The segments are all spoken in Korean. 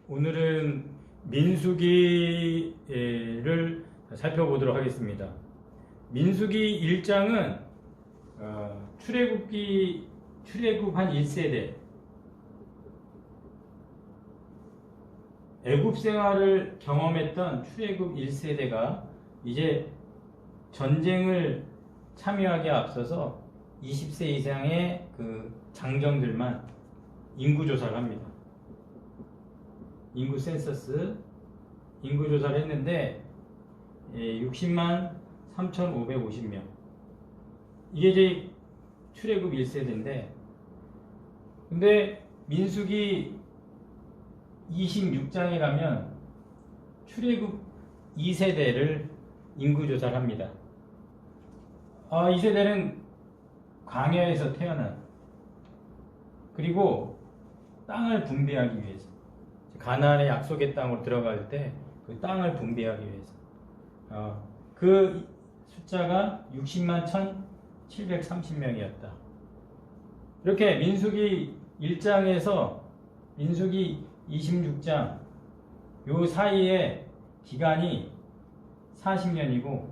오늘은 민수기를 살펴보도록 하겠습니다. 민수기 1장은 출애굽 한 1세대, 애굽 생활을 경험했던 출애굽 1세대가 이제 전쟁을 참여하기에 앞서서 20세 이상의 그 장정들만 인구 조사를 합니다. 인구 센서스 인구 조사를 했는데 60만 3,550명. 이게 이제 출애굽 1세대인데, 근데 민수기 26장에 가면 출애굽 2세대를 인구 조사를 합니다. 이 세대는 광야에서 태어난, 그리고 땅을 분배하기 위해서, 가나안의 약속의 땅으로 들어갈 때 그 땅을 분배하기 위해서 그 숫자가 60만 1,730명이었다. 이렇게 민수기 1장에서 민수기 26장 요 사이에 기간이 40년이고,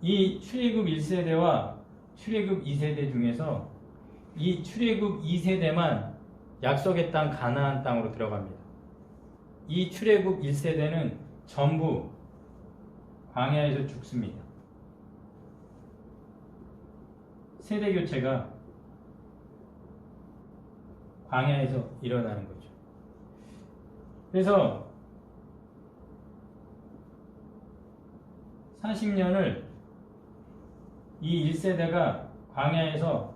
이 출애굽 1세대와 출애굽 2세대 중에서 이 출애굽 2세대만 약속의 땅 가나안 땅으로 들어갑니다. 이 출애굽 1세대는 전부 광야에서 죽습니다. 세대 교체가 광야에서 일어나는 거죠. 그래서 40년을 이 1세대가 광야에서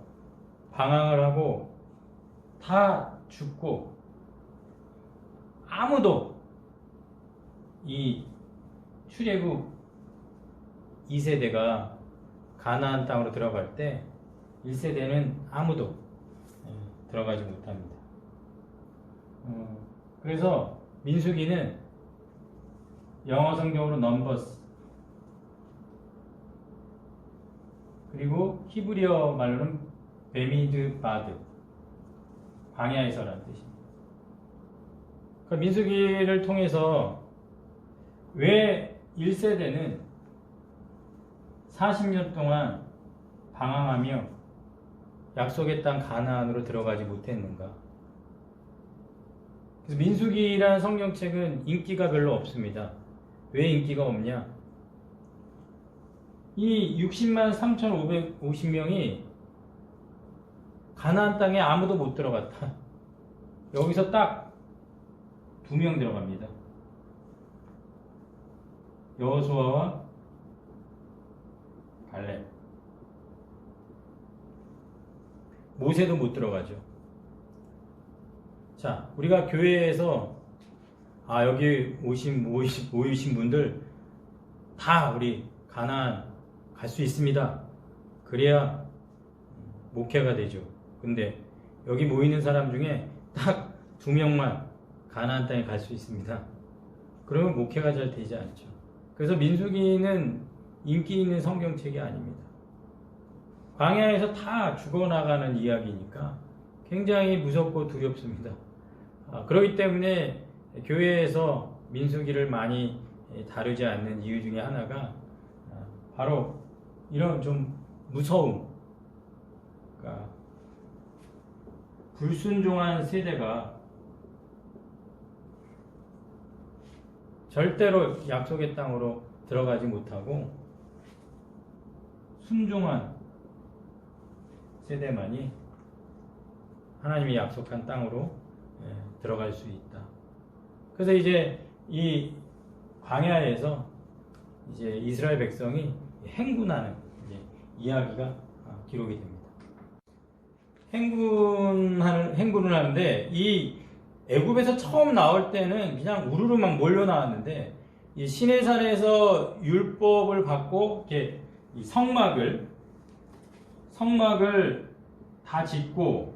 방황을 하고 다 죽고, 아무도 이 출애굽 2세대가 가나안 땅으로 들어갈 때 1세대는 아무도 들어가지 못합니다. 그래서 민수기는 영어 성경으로 넘버스, 그리고 히브리어 말로는 베미드 바드, 광야에서라는 뜻입니다. 그러니까 민수기를 통해서 왜 1세대는 40년 동안 방황하며 약속의 땅 가나안으로 들어가지 못했는가? 그래서 민수기라는 성경책은 인기가 별로 없습니다. 왜 인기가 없냐? 이 60만 3,550명이 가나안 땅에 아무도 못 들어갔다. 여기서 딱 2명 들어갑니다. 여호수아와 갈렙. 모세도 못 들어가죠. 자, 우리가 교회에서 여기 모이신 분들 다 우리 가나안 갈 수 있습니다. 그래야 목회가 되죠. 근데 여기 모이는 사람 중에 딱 2명만 가나안 땅에 갈 수 있습니다. 그러면 목회가 잘 되지 않죠. 그래서 민수기는 인기 있는 성경책이 아닙니다. 광야에서 다 죽어나가는 이야기니까 굉장히 무섭고 두렵습니다. 그렇기 때문에 교회에서 민수기를 많이 다루지 않는 이유 중에 하나가 바로 이런 좀 무서움, 그러니까 불순종한 세대가 절대로 약속의 땅으로 들어가지 못하고 순종한 세대만이 하나님이 약속한 땅으로 들어갈 수 있다. 그래서 이제 이 광야에서 이제 이스라엘 백성이 행군하는 이야기가 기록이 됩니다. 행군을 하는데, 이 애굽에서 처음 나올 때는 그냥 우르르 막 몰려 나왔는데, 이 시내산에서 율법을 받고 이렇게 이 성막을 다 짓고,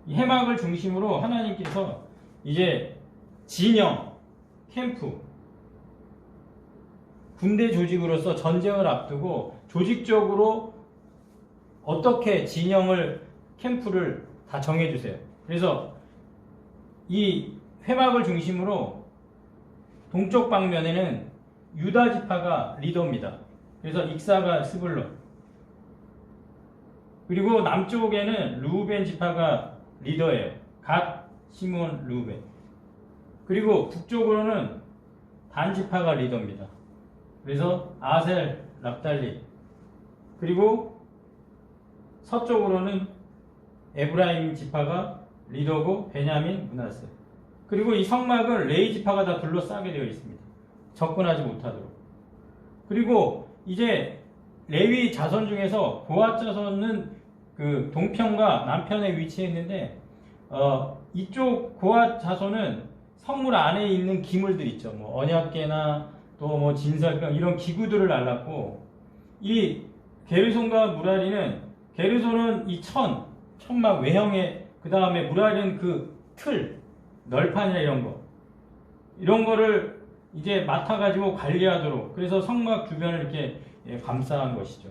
이 해막을 중심으로 하나님께서 이제 진영, 캠프, 군대 조직으로서 전쟁을 앞두고 조직적으로 어떻게 진영을 캠프를 다 정해주세요. 그래서 이 회막을 중심으로 동쪽 방면에는 유다 지파가 리더입니다. 그래서 익사가 스불론. 그리고 남쪽에는 루벤 지파가 리더예요. 갓, 시몬, 루벤. 그리고 북쪽으로는 단 지파가 리더입니다. 그래서 아셀, 납달리. 그리고 서쪽으로는 에브라임 지파가 리더고 베냐민, 므낫세. 그리고 이 성막을 레위 지파가 다 둘러싸게 되어 있습니다. 접근하지 못하도록. 그리고 이제 레위 자손 중에서 고핫 자손은 그 동편과 남편에 위치했는데 이쪽 고핫 자손은 성물 안에 있는 기물들 있죠. 뭐 언약궤나 또 뭐 진설병 이런 기구들을 날랐고, 이 게르손과 무라리는, 게르손은 이 천막 외형에, 그 다음에 무라리는 그 틀, 널판이나 이런 거를 이제 맡아가지고 관리하도록, 그래서 성막 주변을 이렇게 감싸한 것이죠.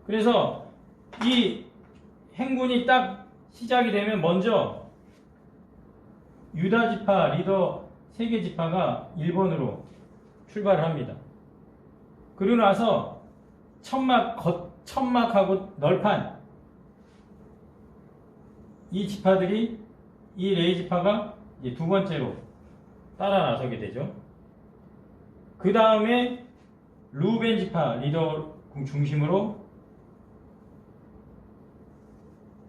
그래서 이 행군이 딱 시작이 되면 먼저 유다 지파 리더 3개 지파가 1번으로 출발을 합니다. 그리고 나서 천막하고 널판, 이 지파들이, 이 레위 지파가 이제 2번째로 따라 나서게 되죠. 그 다음에 루벤 지파 리더 중심으로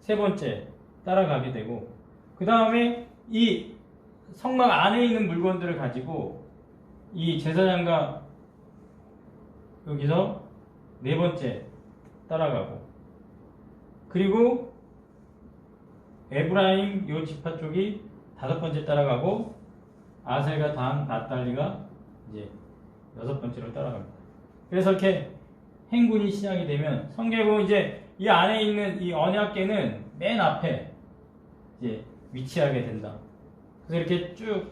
3번째 따라가게 되고, 그 다음에 이 성막 안에 있는 물건들을 가지고 이 제사장과 여기서 4번째 따라가고, 그리고 에브라임 요 지파 쪽이 5번째 따라가고, 아셀과 단, 납달리가 이제 6번째로 따라갑니다. 그래서 이렇게 행군이 시작이 되면 성경에 보면 이제 이 안에 있는 이 언약궤는 맨 앞에 이제 위치하게 된다. 그래서 이렇게 쭉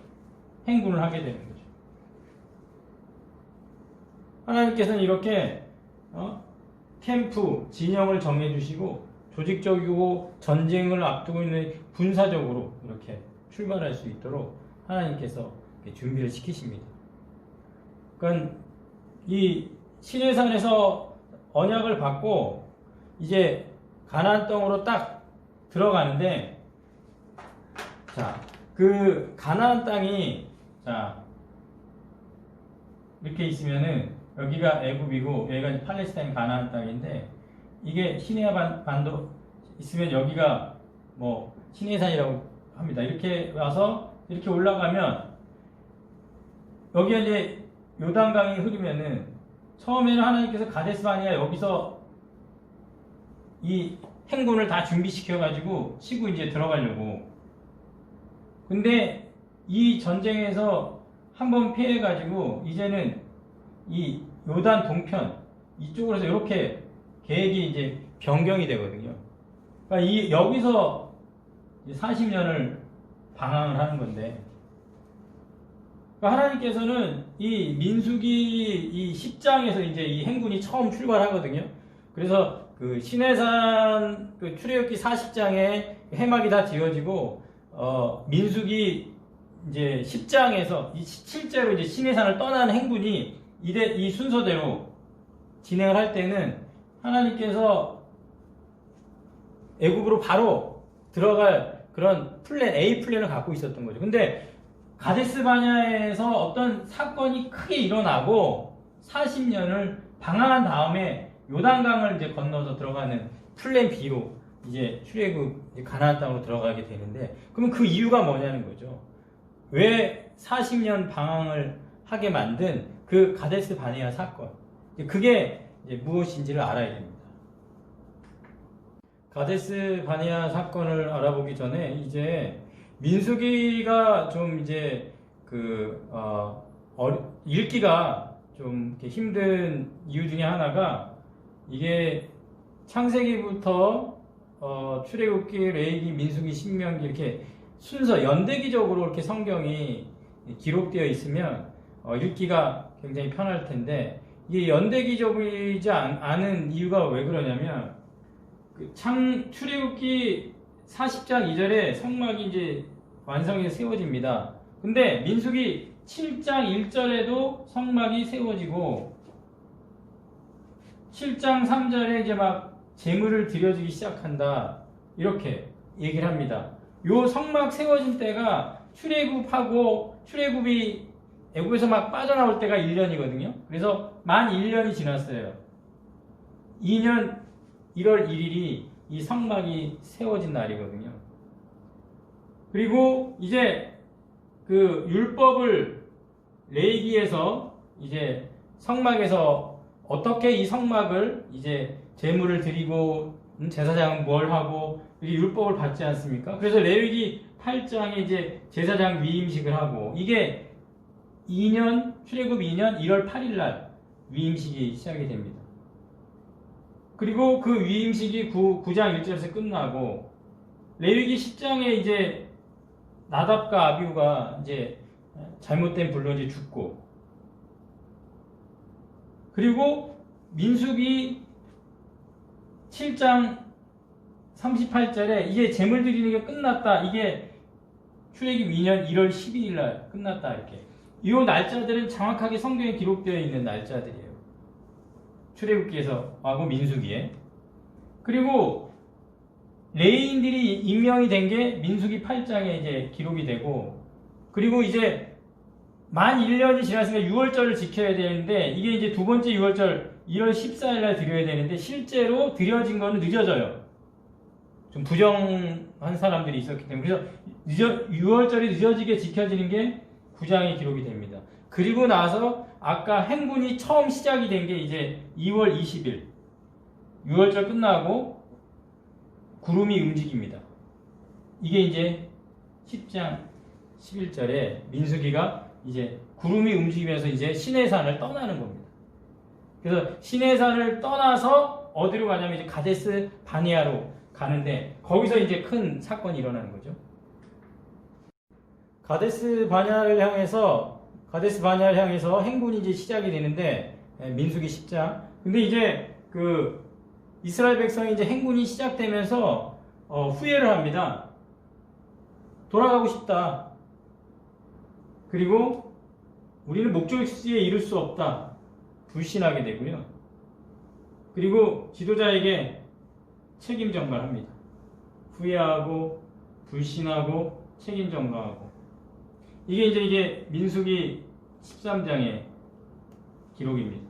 행군을 하게 되는 거죠. 하나님께서는 이렇게 캠프, 진영을 정해주시고 조직적이고 전쟁을 앞두고 있는 군사적으로 이렇게 출발할 수 있도록 하나님께서 준비를 시키십니다. 그러니까 이 시내산에서 언약을 받고 이제 가나안 땅으로 딱 들어가는데, 자, 그 가나안 땅이 자 이렇게 있으면은 여기가 애굽이고 여기가 팔레스타인 가나안 땅인데, 이게 시내야 반도 있으면 여기가 뭐 시내산이라고 합니다. 이렇게 와서 이렇게 올라가면 여기가 이제 요단강이 흐르면은, 처음에는 하나님께서 가데스 바네아 여기서 이 행군을 다 준비시켜가지고 치고 이제 들어가려고. 근데 이 전쟁에서 한번 피해가지고 이제는 이 요단 동편 이쪽으로 해서 이렇게 계획이 이제 변경이 되거든요. 그러니까 여기서 40년을 방황을 하는 건데, 그러니까 하나님께서는 이 민수기 이 10장에서 이제 이 행군이 처음 출발하거든요. 그래서 그 시내산 그 출애굽기 40장에 해막이 다 지어지고 민수기 이제 10장에서 실제로 이제 시내산을 떠나는 행군이 이 순서대로 진행을 할 때는 하나님께서 애굽으로 바로 들어갈 그런 플랜, A 플랜을 갖고 있었던 거죠. 근데 가데스 바네아에서 어떤 사건이 크게 일어나고 40년을 방황한 다음에 요단강을 이제 건너서 들어가는 플랜 B로 이제 출애굽 가나안 땅으로 들어가게 되는데, 그러면 그 이유가 뭐냐는 거죠. 왜 40년 방황을 하게 만든 그 가데스 바네아 사건, 그게 이제 무엇인지를 알아야 됩니다. 가데스 바네아 사건을 알아보기 전에 이제 민수기가 좀 이제 읽기가 좀 이렇게 힘든 이유 중에 하나가, 이게 창세기부터 출애굽기, 레위기, 민수기, 신명기 이렇게 순서 연대기적으로 이렇게 성경이 기록되어 있으면 읽기가 굉장히 편할 텐데, 이게 연대기적이지 않은 이유가 왜 그러냐면, 출애굽기 40장 2절에 성막이 이제 완성해서 세워집니다. 근데 민수기 7장 1절에도 성막이 세워지고 7장 3절에 이제 막 제물을 드려지기 시작한다. 이렇게 얘기를 합니다. 요 성막 세워진 때가 출애굽이 애굽에서 막 빠져나올 때가 1년이거든요. 그래서 만 1년이 지났어요. 2년 1월 1일이 이 성막이 세워진 날이거든요. 그리고 이제 그 율법을 레위기에서 이제 성막에서 어떻게 이 성막을 이제 제물을 드리고 제사장은 뭘 하고 율법을 받지 않습니까? 그래서 레위기 8장에 이제 제사장 위임식을 하고 이게 출애굽 2년 1월 8일 날 위임식이 시작이 됩니다. 그리고 그 위임식이 9장 1절에서 끝나고 레위기 10장에 이제 나답과 아비후가 이제 잘못된 불로 이제 죽고 그리고 민수기 7장 38절에 이게 제물 드리는 게 끝났다. 이게 출애굽 2년 1월 12일 날 끝났다. 이렇게. 이 날짜들은 정확하게 성경에 기록되어 있는 날짜들이에요. 출애굽기에서 하고 민수기에. 그리고 레위인들이 임명이 된 게 민수기 8장에 이제 기록이 되고 그리고 이제 만 1년이 지났으니까 6월절을 지켜야 되는데 이게 이제 두 번째 6월절 1월 14일 날 드려야 되는데 실제로 드려진 거는 늦어져요. 좀 부정한 사람들이 있었기 때문에 그래서 6월절이 늦어지게 지켜지는 게 9장에 기록이 됩니다. 그리고 나서 아까 행군이 처음 시작이 된 게 이제 2월 20일 6월절 끝나고 구름이 움직입니다. 이게 이제 10장 11절에 민수기가 이제 구름이 움직이면서 이제 시내산을 떠나는 겁니다. 그래서 시내산을 떠나서 어디로 가냐면 이제 가데스 바네아로 가는데 거기서 이제 큰 사건이 일어나는 거죠. 가데스 바네아를 향해서 행군이 이제 시작이 되는데 민수기 10장. 근데 이제 그 이스라엘 백성이 이제 행군이 시작되면서 후회를 합니다. 돌아가고 싶다. 그리고 우리는 목적지에 이룰 수 없다. 불신하게 되고요. 그리고 지도자에게 책임 전가합니다. 후회하고 불신하고 책임 전가하고 이게 민수기 13장의 기록입니다.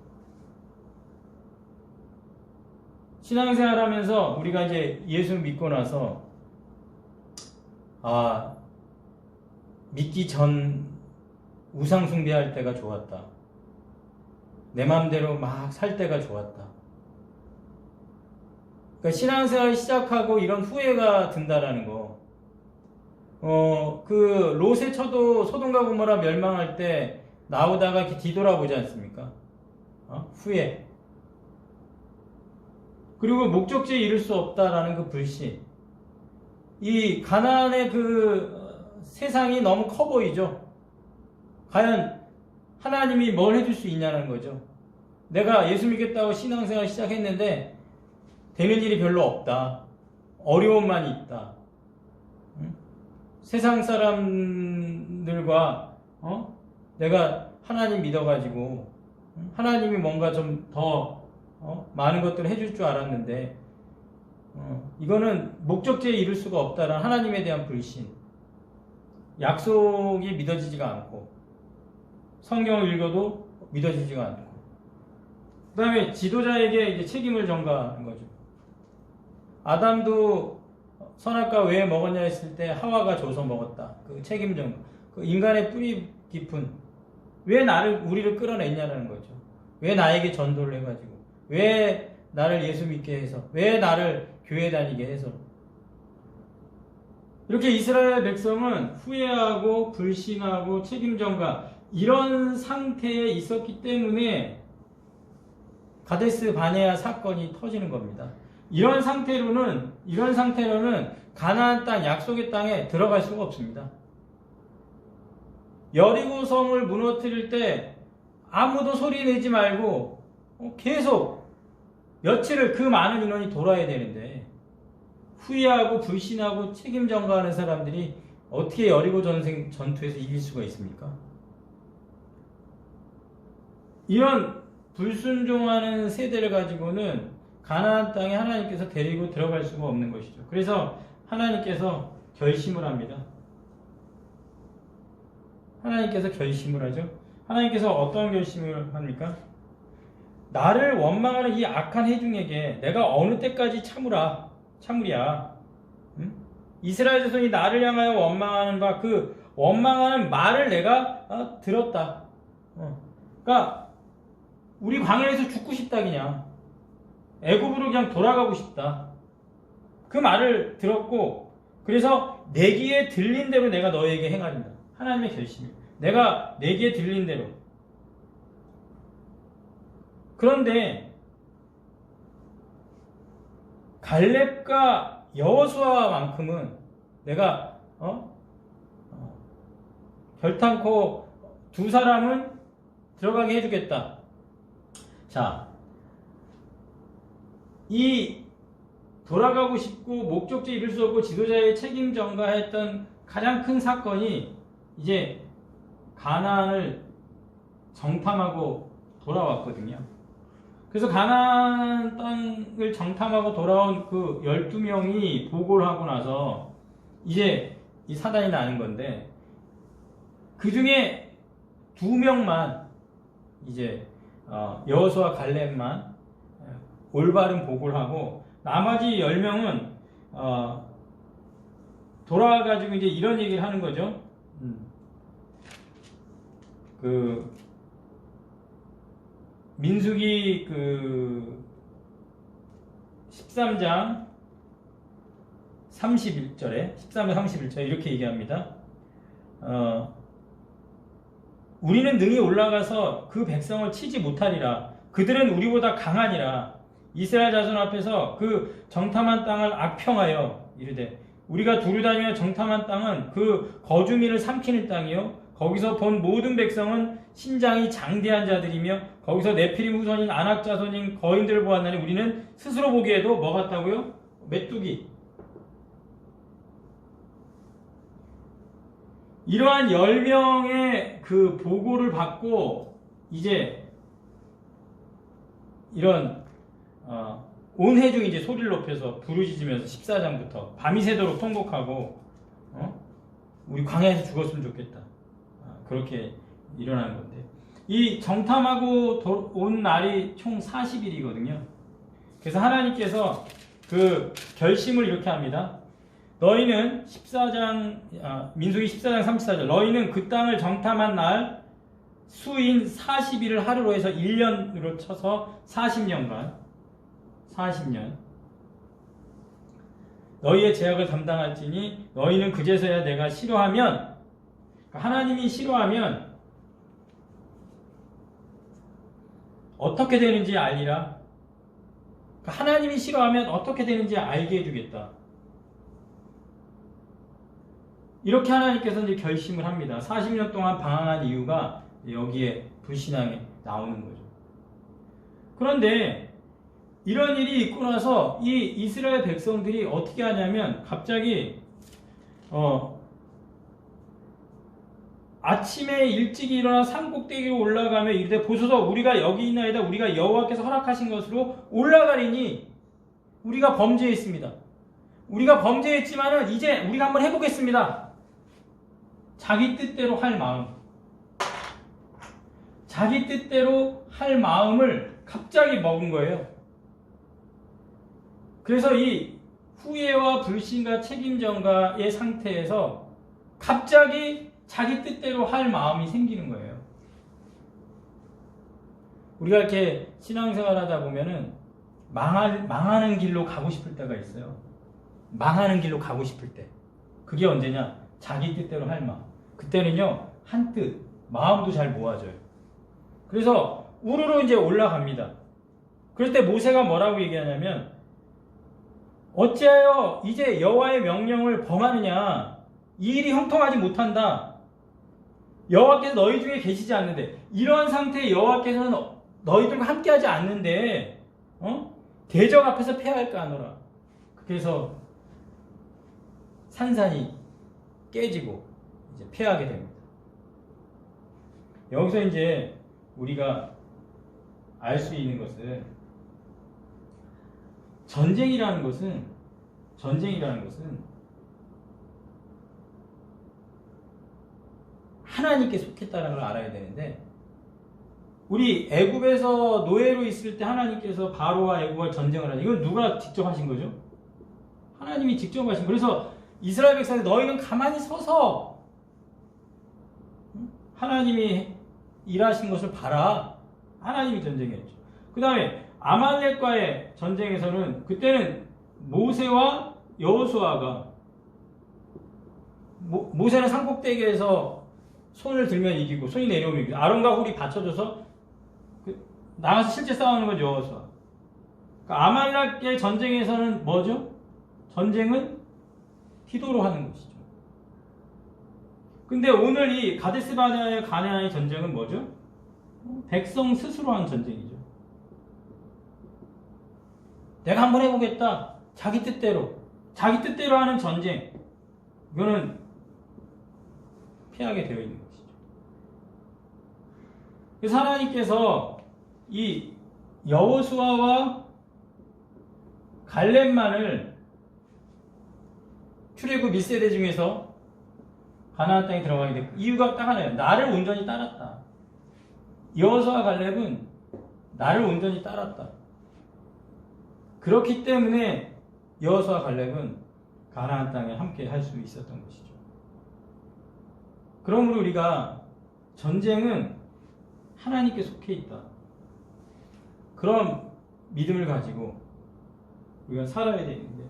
신앙생활 하면서 우리가 이제 예수를 믿고 나서 믿기 전 우상 숭배할 때가 좋았다. 내 마음대로 막 살 때가 좋았다. 그러니까 신앙생활 시작하고 이런 후회가 든다라는 거. 그 롯의 처도 소돔과 고모라 멸망할 때 나오다가 이렇게 뒤돌아보지 않습니까? 후회. 그리고 목적지에 이룰 수 없다라는 그 불신. 이 가나안의 그 세상이 너무 커 보이죠? 과연 하나님이 뭘 해줄 수 있냐는 거죠. 내가 예수 믿겠다고 신앙생활 시작했는데 되는 일이 별로 없다. 어려움만 있다. 세상 사람들과 내가 하나님 믿어가지고 하나님이 뭔가 좀 더 많은 것들을 해줄 줄 알았는데 이거는 목적지에 이룰 수가 없다라는 하나님에 대한 불신. 약속이 믿어지지가 않고 성경을 읽어도 믿어지지가 않고 그 다음에 지도자에게 이제 책임을 전가하는 거죠. 아담도 선악과 왜 먹었냐 했을 때 하와가 줘서 먹었다. 그 책임 전가. 그 인간의 뿌리 깊은 왜 우리를 끌어냈냐는 거죠. 왜 나에게 전도를 해가지고 왜 나를 예수 믿게 해서 왜 나를 교회 다니게 해서 이렇게 이스라엘 백성은 후회하고 불신하고 책임전가 이런 상태에 있었기 때문에 가데스 바네아 사건이 터지는 겁니다. 이런 상태로는 가나안 땅 약속의 땅에 들어갈 수가 없습니다. 여리고 성을 무너뜨릴 때 아무도 소리 내지 말고 계속 며칠을 그 많은 인원이 돌아야 되는데 후회하고 불신하고 책임 전가하는 사람들이 어떻게 여리고 전투에서 이길 수가 있습니까? 이런 불순종하는 세대를 가지고는 가나안 땅에 하나님께서 데리고 들어갈 수가 없는 것이죠. 그래서 하나님께서 결심을 합니다. 하나님께서 결심을 하죠. 하나님께서 어떤 결심을 합니까? 나를 원망하는 이 악한 회중에게 내가 어느 때까지 참으랴. 응? 이스라엘 자손이 나를 향하여 원망하는 바 그 원망하는 말을 내가 들었다. 그러니까 우리 광야에서 죽고 싶다 그냥. 애굽으로 그냥 돌아가고 싶다. 그 말을 들었고 그래서 내 귀에 들린 대로 내가 너에게 행하린다. 하나님의 결심이에요. 내가 내 귀에 들린 대로. 그런데 갈렙과 여호수아만큼은 내가 결탄코 두 사람은 들어가게 해주겠다. 자, 이 돌아가고 싶고 목적지 이룰 수 없고 지도자의 책임 전가했던 가장 큰 사건이 이제 가나안을 정탐하고 돌아왔거든요. 그래서 가나안 땅을 정탐하고 돌아온 그 12명이 보고를 하고 나서 이제 이 사단이 나는 건데 그 중에 2명만 이제 여호수아 갈렙만 올바른 보고를 하고 나머지 10명은 돌아와가지고 이제 이런 얘기를 하는 거죠. 그 민수기 13장 31절에 13장 31절에 이렇게 얘기합니다. 우리는 능히 올라가서 그 백성을 치지 못하리라. 그들은 우리보다 강하니라. 이스라엘 자손 앞에서 그 정탐한 땅을 악평하여 이르되 우리가 두루다니며 정탐한 땅은 그 거주민을 삼키는 땅이요 거기서 본 모든 백성은 신장이 장대한 자들이며 거기서 네피림 후손인 아낙 자손인 거인들을 보았나니 우리는 스스로 보기에도 뭐 같다고요? 메뚜기. 이러한 10명의 그 보고를 받고 이제 이런 온 회중이 이제 소리를 높여서 부르짖으면서 14장부터 밤이 새도록 통곡하고 우리 광야에서 죽었으면 좋겠다. 그렇게 일어나는 건데 이 정탐하고 온 날이 총 40일이거든요. 그래서 하나님께서 그 결심을 이렇게 합니다. 너희는 민수기 14장 34절 너희는 그 땅을 정탐한 날 수인 40일을 하루로 해서 1년으로 쳐서 40년 너희의 제약을 담당할지니 너희는 그제서야 내가 싫어하면 하나님이 싫어하면 어떻게 되는지 알리라. 하나님이 싫어하면 어떻게 되는지 알게 해주겠다. 이렇게 하나님께서 이제 결심을 합니다. 40년 동안 방황한 이유가 여기에 불신앙에 나오는 거죠. 그런데 이런 일이 있고 나서 이 이스라엘 백성들이 어떻게 하냐면 갑자기 아침에 일찍 일어나 산 꼭대기로 올라가며 이르되 보소서 우리가 여기 있나이다. 우리가 여호와께서 허락하신 것으로 올라가리니 우리가 범죄했습니다. 우리가 범죄했지만은 이제 우리가 한번 해보겠습니다. 자기 뜻대로 할 마음. 자기 뜻대로 할 마음을 갑자기 먹은 거예요. 그래서 이 후회와 불신과 책임전가의 상태에서 갑자기 자기 뜻대로 할 마음이 생기는 거예요. 우리가 이렇게 신앙생활 하다 보면은 망하는 길로 가고 싶을 때가 있어요. 망하는 길로 가고 싶을 때. 그게 언제냐? 자기 뜻대로 할 마음. 그때는요, 한뜻, 마음도 잘 모아져요. 그래서 우르르 이제 올라갑니다. 그럴 때 모세가 뭐라고 얘기하냐면, 어찌하여 이제 여호와의 명령을 범하느냐? 이 일이 형통하지 못한다. 여호와께서 너희 중에 계시지 않는데, 이러한 상태에 여호와께서는 너희들과 함께하지 않는데, 대적 앞에서 패할까 하노라. 그래서 산산이 깨지고 이제 패하게 됩니다. 여기서 이제 우리가 알 수 있는 것은 전쟁이라는 것은 하나님께 속했다는 걸 알아야 되는데, 우리 애굽에서 노예로 있을 때 하나님께서 바로와 애굽과 전쟁을 하는, 이건 누가 직접 하신 거죠? 하나님이 직접 하신. 그래서 이스라엘 백성들, 너희는 가만히 서서 하나님이 일하신 것을 봐라. 하나님이 전쟁했죠. 그 다음에 아말렉과의 전쟁에서는 그때는 모세와 여호수아가, 모세는 산꼭대기에서 손을 들면 이기고 손이 내려오면 이기고, 아론과 훌이 받쳐줘서 나가서 실제 싸우는 건 여호수아. 그러니까 아말렉의 전쟁에서는 뭐죠? 전쟁은 기도로 하는 것이죠. 근데 오늘 이 가데스 바네아의 가나안의 전쟁은 뭐죠? 백성 스스로 한 전쟁이죠. 내가 한번 해보겠다. 자기 뜻대로 하는 전쟁. 이거는 피하게 되어 있는 것이죠. 그래서 하나님께서 이 여호수아와 갈렙만을 출애굽 1세대 중에서 가나안 땅에 들어가게 됐고, 이유가 딱 하나예요. 나를 온전히 따랐다. 여호수아 갈렙은 나를 온전히 따랐다. 그렇기 때문에 여호수아 갈렙은 가나안 땅에 함께 할 수 있었던 것이죠. 그러므로 우리가 전쟁은 하나님께 속해 있다. 그런 믿음을 가지고 우리가 살아야 되는데,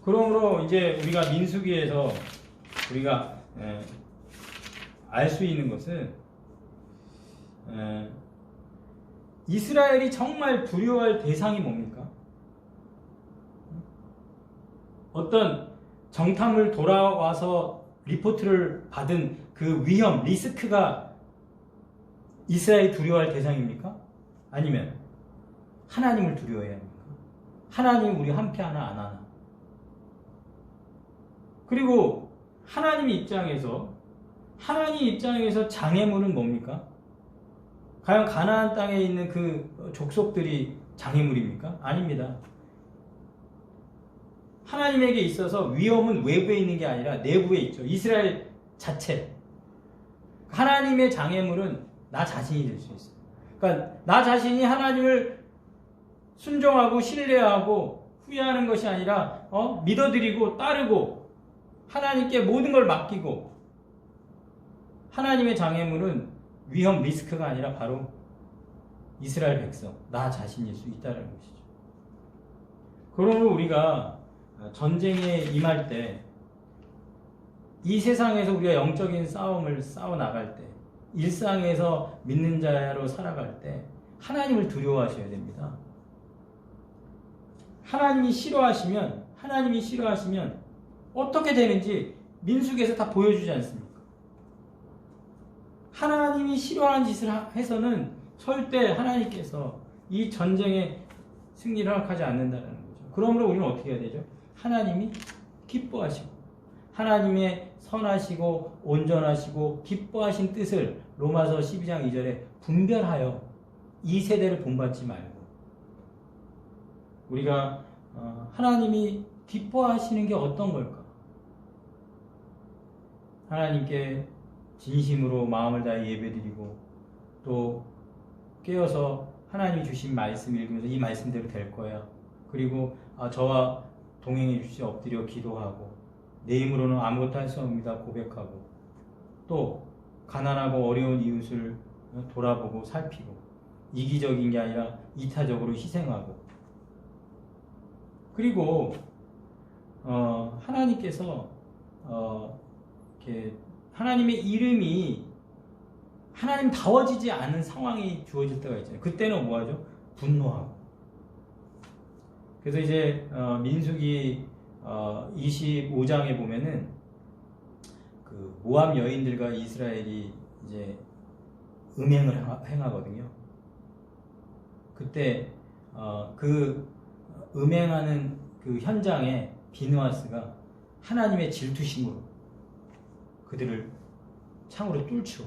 그러므로 이제 우리가 민수기에서 우리가 알 수 있는 것은, 이스라엘이 정말 두려워할 대상이 뭡니까? 어떤 정탐을 돌아와서 리포트를 받은 그 위험, 리스크가 이스라엘이 두려워할 대상입니까? 아니면 하나님을 두려워해야 합니까? 하나님 우리 함께 하나 안 하나? 그리고 하나님 입장에서 장애물은 뭡니까? 과연 가나안 땅에 있는 그 족속들이 장애물입니까? 아닙니다. 하나님에게 있어서 위험은 외부에 있는 게 아니라 내부에 있죠. 이스라엘 자체. 하나님의 장애물은 나 자신이 될 수 있어요. 그러니까 나 자신이 하나님을 순종하고 신뢰하고 후회하는 것이 아니라 믿어드리고 따르고 하나님께 모든 걸 맡기고, 하나님의 장애물은 위험 리스크가 아니라 바로 이스라엘 백성, 나 자신일 수 있다는 것이죠. 그러므로 우리가 전쟁에 임할 때, 이 세상에서 우리가 영적인 싸움을 싸워나갈 때, 일상에서 믿는 자로 살아갈 때 하나님을 두려워하셔야 됩니다. 하나님이 싫어하시면 어떻게 되는지 민수기에서 다 보여주지 않습니까? 하나님이 싫어하는 짓을 해서는 절대 하나님께서 이 전쟁에 승리를 허락하지 않는다는 거죠. 그러므로 우리는 어떻게 해야 되죠? 하나님이 기뻐하시고, 하나님의 선하시고 온전하시고 기뻐하신 뜻을 로마서 12장 2절에 분별하여 이 세대를 본받지 말고, 우리가 하나님이 기뻐하시는 게 어떤 걸까? 하나님께 진심으로 마음을 다해 예배드리고, 또 깨어서 하나님이 주신 말씀 읽으면서 이 말씀대로 될 거야. 그리고 저와 동행해 주시 엎드려 기도하고, 내 힘으로는 아무것도 할 수 없습니다 고백하고, 또 가난하고 어려운 이웃을 돌아보고 살피고, 이기적인 게 아니라 이타적으로 희생하고, 그리고 하나님께서 이렇게 하나님의 이름이 하나님다워지지 않은 상황이 주어질 때가 있잖아요. 그때는 뭐하죠? 분노하고. 그래서 이제 민수기 25장에 보면은 그 모압 여인들과 이스라엘이 이제 음행을 행하거든요. 그때 그 음행하는 그 현장에 비느하스가 하나님의 질투심으로 그들을 창으로 뚫죠.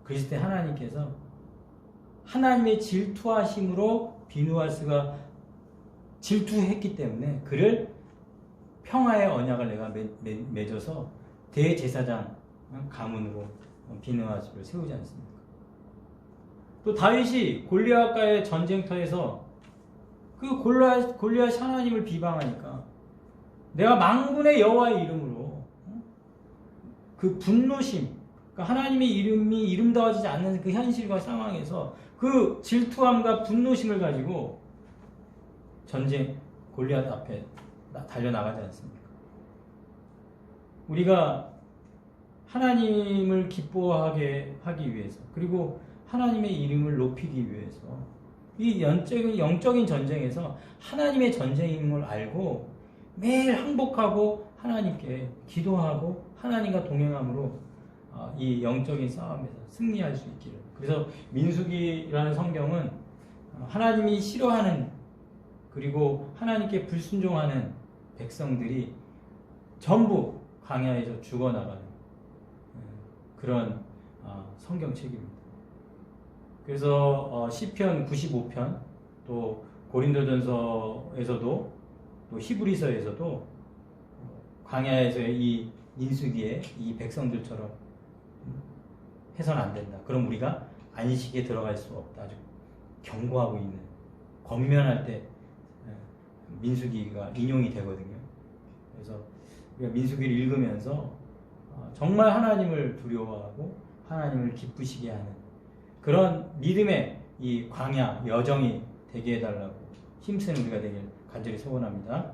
그랬을 때 하나님께서 하나님의 질투하심으로 비느하스가 질투했기 때문에 그를 평화의 언약을 내가 맺어서 대제사장 가문으로 비느하스를 세우지 않습니까? 또 다윗이 골리앗과의 전쟁터에서 그 골리앗 하나님을 비방하니까 내가 만군의 여호와의 이름으로 그 분노심, 그러니까 하나님의 이름이 이름다워지지 않는 그 현실과 상황에서 그 질투함과 분노심을 가지고 전쟁 골리앗 앞에 달려나가지 않습니까? 우리가 하나님을 기뻐하게 하기 위해서, 그리고 하나님의 이름을 높이기 위해서 이 영적인 전쟁에서 하나님의 전쟁인 걸 알고 매일 항복하고 하나님께 기도하고 하나님과 동행함으로 이 영적인 싸움에서 승리할 수 있기를. 그래서 민수기라는 성경은 하나님이 싫어하는, 그리고 하나님께 불순종하는 백성들이 전부 광야에서 죽어나가는 그런 성경책입니다. 그래서 시편 95편, 또 고린도전서에서도, 또 히브리서에서도 광야에서의 이 민수기에 이 백성들처럼 해서는 안 된다. 그럼 우리가 안식에 들어갈 수 없다. 아주 경고하고 있는, 권면할 때 민수기가 인용이 되거든요. 그래서 우리가 민수기를 읽으면서 정말 하나님을 두려워하고 하나님을 기쁘시게 하는 그런 믿음의 이 광야 여정이 되게 해달라고 힘쓰는 우리가 되길 간절히 소원합니다.